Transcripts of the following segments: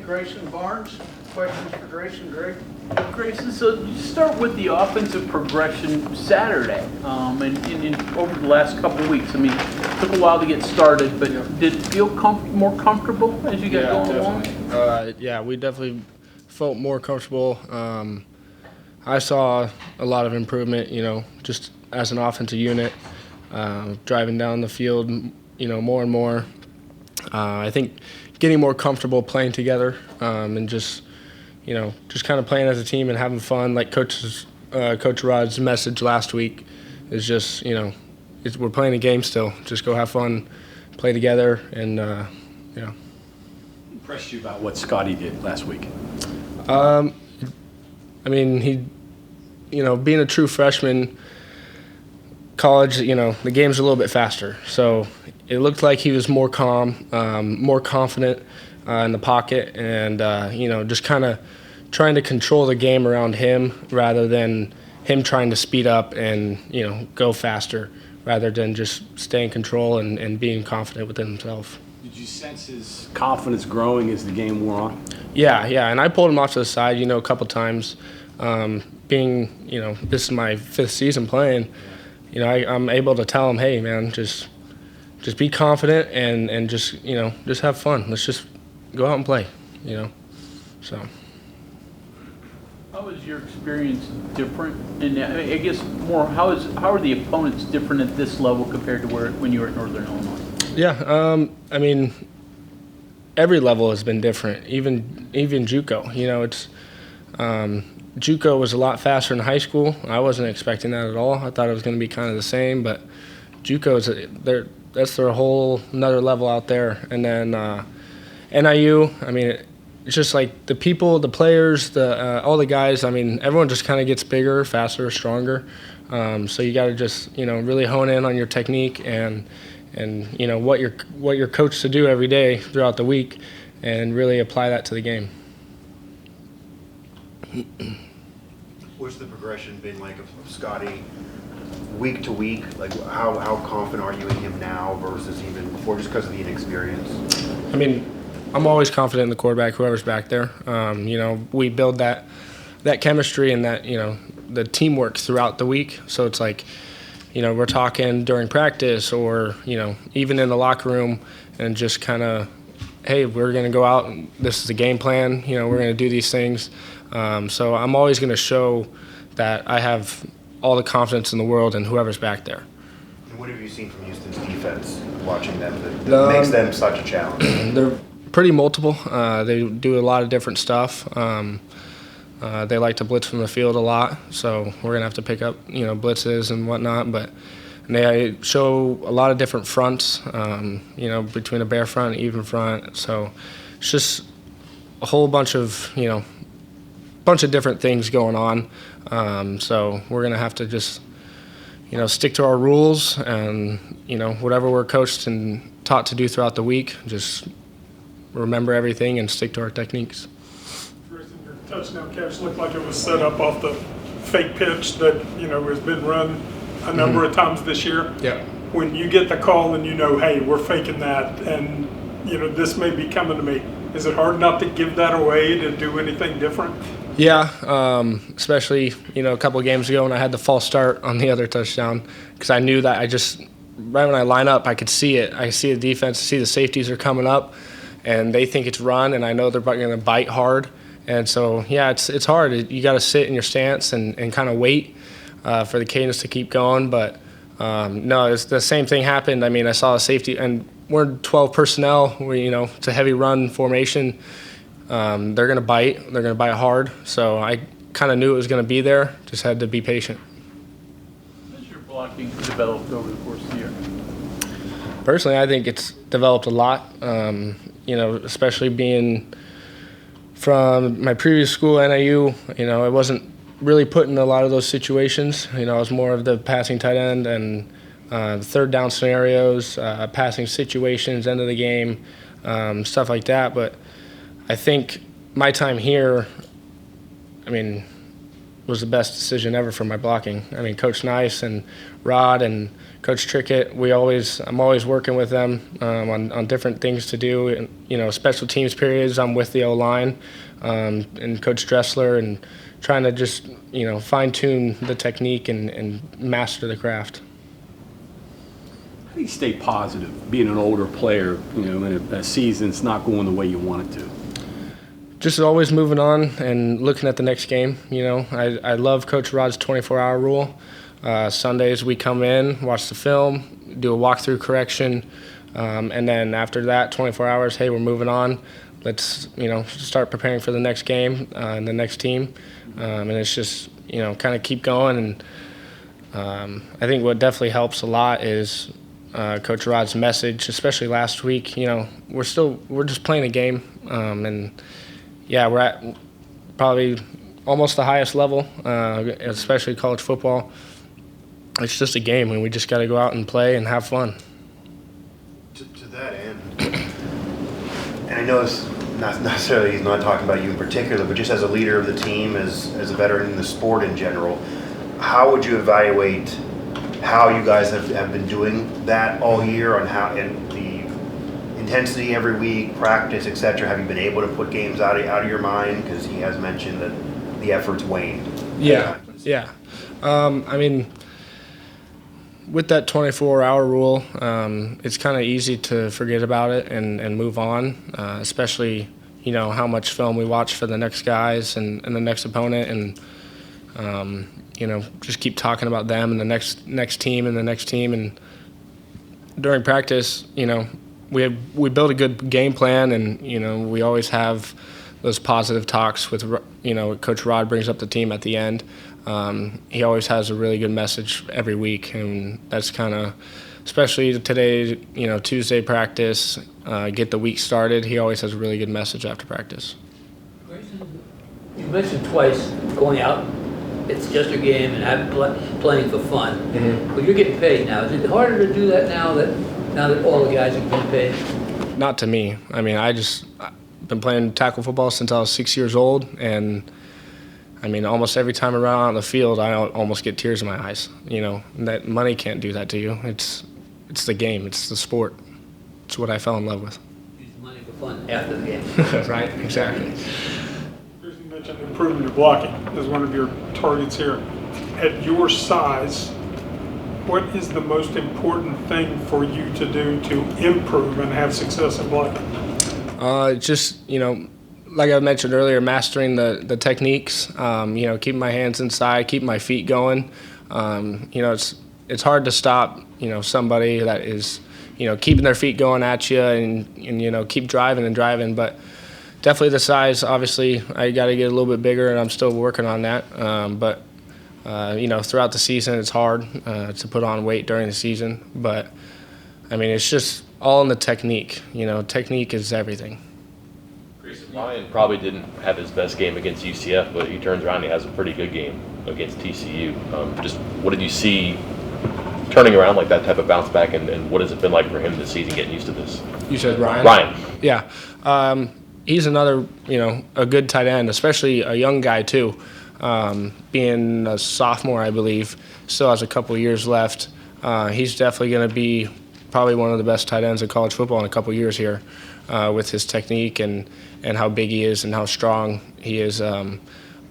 Grayson Barnes. Questions for Grayson, Greg? Grayson, so you start with the offensive progression Saturday, and over the last couple of weeks. I mean, it took a while to get started, but did it feel more comfortable as you got going along? Yeah, we definitely felt more comfortable. I saw a lot of improvement, just as an offensive unit, driving down the field, more and more. I think getting more comfortable playing together, and just kind of playing as a team and having fun. Like Coach Rod's message last week is just, we're playing a game still. Just go have fun, play together, and Impressed you about what Scotty did last week? He, being a true freshman, college, the game's a little bit faster. So it looked like he was more calm, more confident in the pocket, and, just kind of trying to control the game around him rather than him trying to speed up and, go faster rather than just stay in control and being confident within himself. Did you sense his confidence growing as the game wore on? Yeah, and I pulled him off to the side, a couple times. Being, this is my 5th season playing, I'm able to tell him, hey, man, just be confident and just have fun. Let's just go out and play, so. How was your experience different? And I guess more, how are the opponents different at this level compared to when you were at Northern Illinois? Yeah, every level has been different. Even JUCO, it's JUCO was a lot faster in high school. I wasn't expecting that at all. I thought it was going to be kind of the same, but JUCO that's their whole another level out there. And then NIU, it's just like the people, the players, all the guys. Everyone just kind of gets bigger, faster, stronger. So you got to just really hone in on your technique and what you're coached to do every day throughout the week, and really apply that to the game. What's the progression been like of Scotty week to week? Like how confident are you in him now versus even before, just because of the inexperience? I'm always confident in the quarterback, whoever's back there. We build that chemistry and that the teamwork throughout the week. So it's like, we're talking during practice or, even in the locker room, and just kind of, hey, we're going to go out and this is the game plan. We're going to do these things. So I'm always going to show that I have all the confidence in the world in whoever's back there. And what have you seen from Houston's defense, watching them, that makes them such a challenge? They're pretty multiple. They do a lot of different stuff. They like to blitz from the field a lot, so we're going to have to pick up, blitzes and whatnot. But they show a lot of different fronts, between a bare front, even front. So it's just a whole bunch of different things going on. So we're going to have to just, stick to our rules and, whatever we're coached and taught to do throughout the week, just remember everything and stick to our techniques. Grayson, your touchdown catch looked like it was set up off the fake pitch that, has been run a number of times this year. Yeah. When you get the call and hey, we're faking that and, this may be coming to me, is it hard not to give that away to do anything different? Yeah, especially, a couple of games ago when I had the false start on the other touchdown, because I knew that right when I line up, I could see it. I see the defense, see the safeties are coming up, and they think it's run, and I know they're going to bite hard. And so, yeah, it's hard. You got to sit in your stance and kind of wait for the cadence to keep going. But, no, it's the same thing happened. I saw a safety, and we're 12 personnel. It's a heavy run formation. They're going to bite. They're going to bite hard. So I kind of knew it was going to be there. Just had to be patient. How has your blocking developed over the course of the year? Personally, I think it's developed a lot, especially being from my previous school, NIU. I wasn't really put in a lot of those situations. I was more of the passing tight end and the third down scenarios, passing situations, end of the game, stuff like that. But I think my time here, was the best decision ever for my blocking. I mean, Coach Nice and Rod and Coach Trickett, I'm always working with them on different things to do. And, you know, special teams periods, I'm with the O-line and Coach Dressler, and trying to just, you know, fine-tune the technique and master the craft. How do you stay positive, being an older player, you know, in a season's not going the way you want it to? Just always moving on and looking at the next game. You know, I love Coach Rod's 24-hour rule. Sundays we come in, watch the film, do a walkthrough correction, and then after that, 24 hours, hey, we're moving on. Let's, you know, start preparing for the next game and the next team. And it's just, you know, kind of keep going. And I think what definitely helps a lot is Coach Rod's message, especially last week. You know, we're just playing a game, and yeah, we're at probably almost the highest level, especially college football. It's just a game, and we just got to go out and play and have fun. To that end, and I know it's not necessarily, he's not talking about you in particular, but just as a leader of the team, as a veteran in the sport in general, how would you evaluate how you guys have been doing that all year, on how, and the intensity every week, practice, etc.? Have you been able to put games out of your mind? Because he has mentioned that the effort's waned. Yeah. I mean, with that 24-hour rule, it's kind of easy to forget about it and move on, especially, you know, how much film we watch for the next guys and the next opponent, and you know, just keep talking about them and the next team and the next team. And during practice, you know, we build a good game plan, and, you know, we always have those positive talks with, you know, Coach Rod brings up the team at the end. He always has a really good message every week, and that's kind of, especially today, you know, Tuesday practice, get the week started. He always has a really good message after practice. Grayson, you mentioned twice going out. It's just a game and playing for fun. Mm-hmm. But you're getting paid now. Is it harder to do that now that all the guys are getting paid? Not to me. I mean, I've been playing tackle football since I was 6 years old, and I mean, almost every time around on the field, I almost get tears in my eyes. You know, that money can't do that to you. It's the game. It's the sport. It's what I fell in love with. Use the money for fun after the game. Right, exactly. You mentioned improving your blocking as one of your targets here. At your size, what is the most important thing for you to do to improve and have success in blocking? Just, you know, like I mentioned earlier, mastering the techniques, you know, keeping my hands inside, keeping my feet going. You know, it's hard to stop, you know, somebody that is, you know, keeping their feet going at you and you know, keep driving and driving. But definitely the size, obviously, I got to get a little bit bigger, and I'm still working on that. But, you know, throughout the season, it's hard to put on weight during the season. But, I mean, it's just all in the technique. You know, technique is everything. Ryan probably didn't have his best game against UCF, but he turns around and he has a pretty good game against TCU. Just what did you see turning around like that type of bounce back, and what has it been like for him this season getting used to this? You said Ryan? Ryan. Yeah. He's another, you know, a good tight end, especially a young guy too. Being a sophomore, I believe, still has a couple years left. He's definitely going to be probably one of the best tight ends in college football in a couple years here, with his technique and how big he is and how strong he is.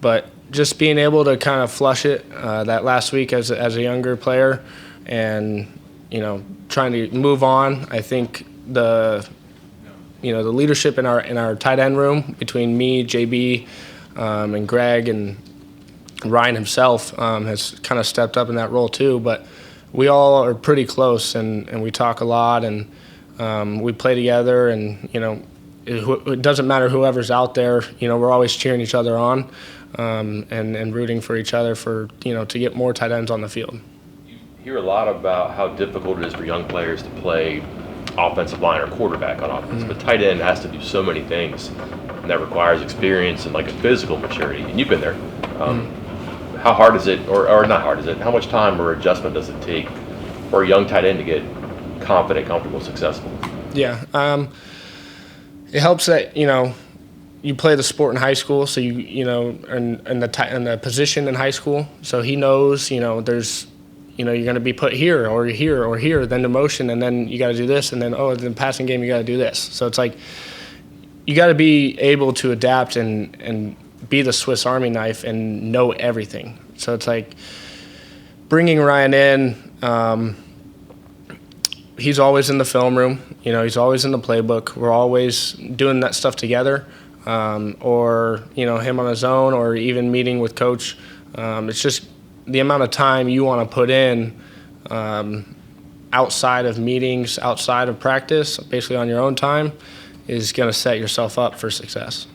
But just being able to kind of flush it that last week as a younger player, and, you know, trying to move on. I think the leadership in our tight end room between me, JB, and Greg and Ryan himself has kind of stepped up in that role too. But we all are pretty close, and we talk a lot, and we play together, and, you know, it doesn't matter whoever's out there. You know, we're always cheering each other on, and rooting for each other for, you know, to get more tight ends on the field. You hear a lot about how difficult it is for young players to play offensive line or quarterback on offense, but tight end has to do so many things, and that requires experience and like a physical maturity. And you've been there. How hard is it, or not hard is it? How much time or adjustment does it take for a young tight end to get confident, comfortable, successful? Yeah. It helps that, you know, you play the sport in high school, so you know, and the position in high school, so he knows, you know, there's, you know, you're going to be put here or here or here, then to motion, and then you got to do this, and then, oh, in the passing game, you got to do this. So it's like you got to be able to adapt and be the Swiss Army knife and know everything. So it's like bringing Ryan in, he's always in the film room, you know, he's always in the playbook. We're always doing that stuff together, or, you know, him on his own, or even meeting with coach. It's just the amount of time you want to put in outside of meetings, outside of practice, basically on your own time, is going to set yourself up for success.